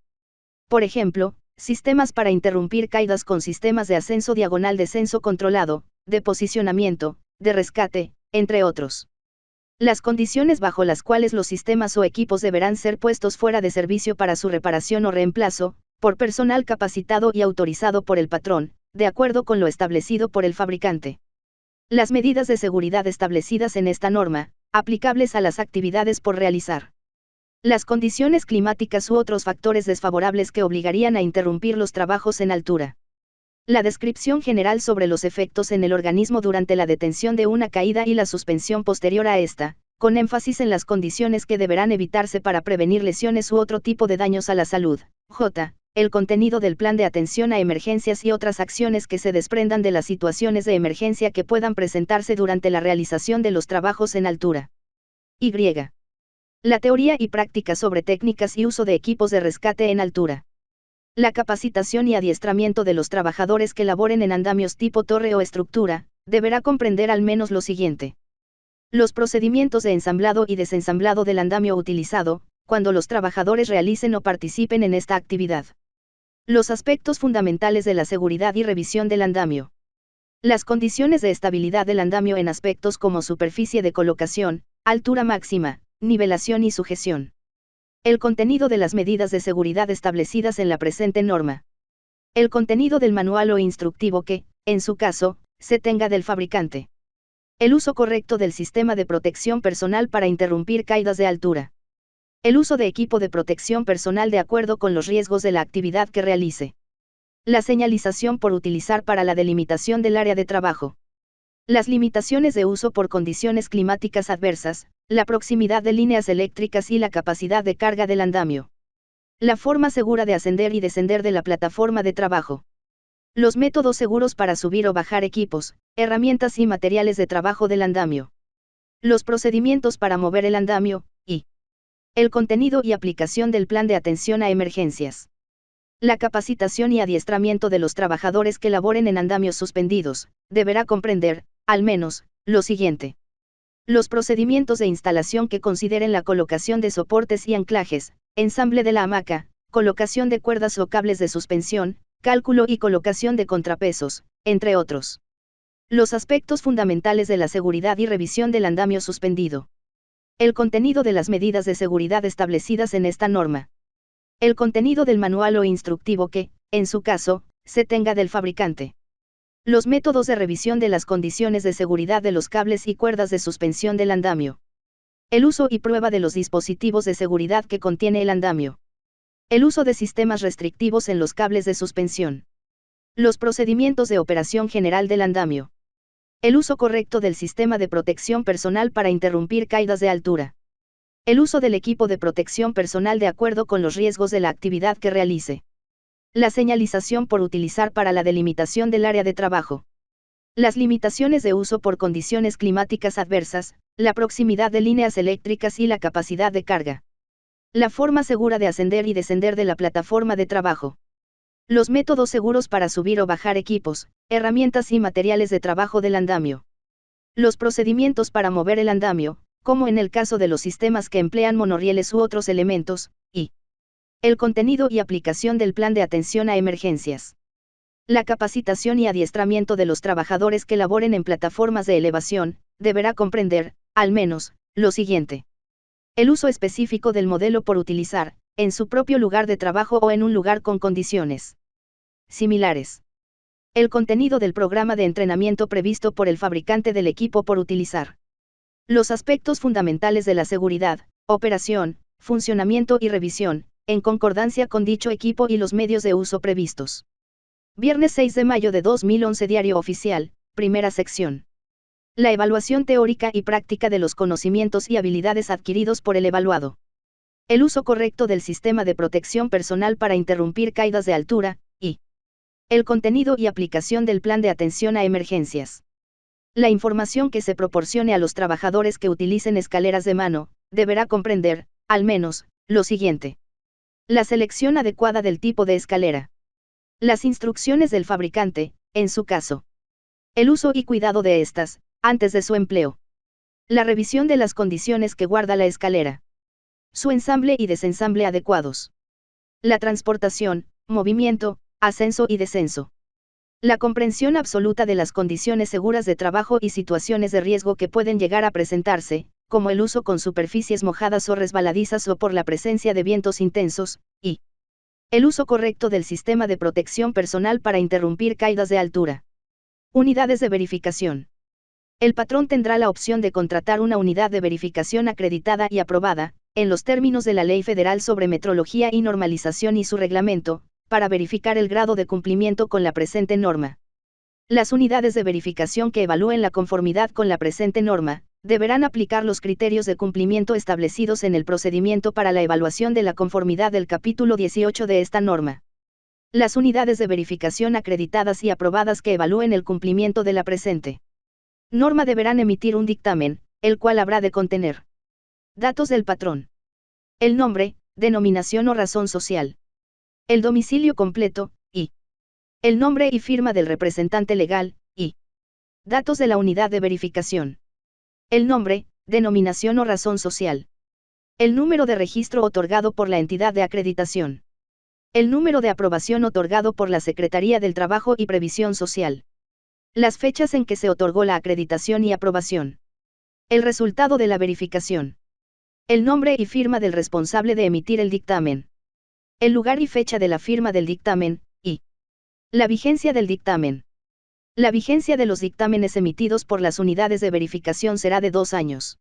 Por ejemplo, sistemas para interrumpir caídas con sistemas de ascenso diagonal descenso controlado, de posicionamiento, de rescate, entre otros. Las condiciones bajo las cuales los sistemas o equipos deberán ser puestos fuera de servicio para su reparación o reemplazo, por personal capacitado y autorizado por el patrón, de acuerdo con lo establecido por el fabricante. Las medidas de seguridad establecidas en esta norma, aplicables a las actividades por realizar. Las condiciones climáticas u otros factores desfavorables que obligarían a interrumpir los trabajos en altura. La descripción general sobre los efectos en el organismo durante la detención de una caída y la suspensión posterior a esta, con énfasis en las condiciones que deberán evitarse para prevenir lesiones u otro tipo de daños a la salud. J. El contenido del plan de atención a emergencias y otras acciones que se desprendan de las situaciones de emergencia que puedan presentarse durante la realización de los trabajos en altura. Y. La teoría y práctica sobre técnicas y uso de equipos de rescate en altura. La capacitación y adiestramiento de los trabajadores que laboren en andamios tipo torre o estructura, deberá comprender al menos lo siguiente. Los procedimientos de ensamblado y desensamblado del andamio utilizado, cuando los trabajadores realicen o participen en esta actividad. Los aspectos fundamentales de la seguridad y revisión del andamio. Las condiciones de estabilidad del andamio en aspectos como superficie de colocación, altura máxima, nivelación y sujeción. El contenido de las medidas de seguridad establecidas en la presente norma. El contenido del manual o instructivo que, en su caso, se tenga del fabricante. El uso correcto del sistema de protección personal para interrumpir caídas de altura. El uso de equipo de protección personal de acuerdo con los riesgos de la actividad que realice. La señalización por utilizar para la delimitación del área de trabajo. Las limitaciones de uso por condiciones climáticas adversas, la proximidad de líneas eléctricas y la capacidad de carga del andamio. La forma segura de ascender y descender de la plataforma de trabajo. Los métodos seguros para subir o bajar equipos, herramientas y materiales de trabajo del andamio. Los procedimientos para mover el andamio, y el contenido y aplicación del plan de atención a emergencias. La capacitación y adiestramiento de los trabajadores que laboren en andamios suspendidos, deberá comprender, al menos, lo siguiente. Los procedimientos de instalación que consideren la colocación de soportes y anclajes, ensamble de la hamaca, colocación de cuerdas o cables de suspensión, cálculo y colocación de contrapesos, entre otros. Los aspectos fundamentales de la seguridad y revisión del andamio suspendido. El contenido de las medidas de seguridad establecidas en esta norma. El contenido del manual o instructivo que, en su caso, se tenga del fabricante. Los métodos de revisión de las condiciones de seguridad de los cables y cuerdas de suspensión del andamio. El uso y prueba de los dispositivos de seguridad que contiene el andamio. El uso de sistemas restrictivos en los cables de suspensión. Los procedimientos de operación general del andamio. El uso correcto del sistema de protección personal para interrumpir caídas de altura. El uso del equipo de protección personal de acuerdo con los riesgos de la actividad que realice. La señalización por utilizar para la delimitación del área de trabajo. Las limitaciones de uso por condiciones climáticas adversas, la proximidad de líneas eléctricas y la capacidad de carga. La forma segura de ascender y descender de la plataforma de trabajo. Los métodos seguros para subir o bajar equipos, herramientas y materiales de trabajo del andamio. Los procedimientos para mover el andamio, como en el caso de los sistemas que emplean monorrieles u otros elementos, y el contenido y aplicación del plan de atención a emergencias. La capacitación y adiestramiento de los trabajadores que laboren en plataformas de elevación, deberá comprender, al menos, lo siguiente. El uso específico del modelo por utilizar, en su propio lugar de trabajo o en un lugar con condiciones similares. El contenido del programa de entrenamiento previsto por el fabricante del equipo por utilizar. Los aspectos fundamentales de la seguridad, operación, funcionamiento y revisión, en concordancia con dicho equipo y los medios de uso previstos. Viernes 6 de mayo de 2011 Diario Oficial, primera sección. La evaluación teórica y práctica de los conocimientos y habilidades adquiridos por el evaluado. El uso correcto del sistema de protección personal para interrumpir caídas de altura, y el contenido y aplicación del plan de atención a emergencias. La información que se proporcione a los trabajadores que utilicen escaleras de mano, deberá comprender, al menos, lo siguiente. La selección adecuada del tipo de escalera. Las instrucciones del fabricante, en su caso. El uso y cuidado de estas, antes de su empleo. La revisión de las condiciones que guarda la escalera. Su ensamble y desensamble adecuados. La transportación, movimiento, ascenso y descenso. La comprensión absoluta de las condiciones seguras de trabajo y situaciones de riesgo que pueden llegar a presentarse, como el uso con superficies mojadas o resbaladizas o por la presencia de vientos intensos, y El uso correcto del sistema de protección personal para interrumpir caídas de altura. Unidades de verificación. El patrón tendrá la opción de contratar una unidad de verificación acreditada y aprobada, en los términos de la Ley Federal sobre Metrología y Normalización y su reglamento, para verificar el grado de cumplimiento con la presente norma. Las unidades de verificación que evalúen la conformidad con la presente norma, deberán aplicar los criterios de cumplimiento establecidos en el procedimiento para la evaluación de la conformidad del capítulo 18 de esta norma. Las unidades de verificación acreditadas y aprobadas que evalúen el cumplimiento de la presente norma deberán emitir un dictamen, el cual habrá de contener datos del patrón, el nombre, denominación o razón social, el domicilio completo, y el nombre y firma del representante legal, y datos de la unidad de verificación, el nombre, denominación o razón social, el número de registro otorgado por la entidad de acreditación, el número de aprobación otorgado por la Secretaría del Trabajo y Previsión Social, las fechas en que se otorgó la acreditación y aprobación, el resultado de la verificación, el nombre y firma del responsable de emitir el dictamen, el lugar y fecha de la firma del dictamen, y la vigencia del dictamen. La vigencia de los dictámenes emitidos por las unidades de verificación será de 2 años.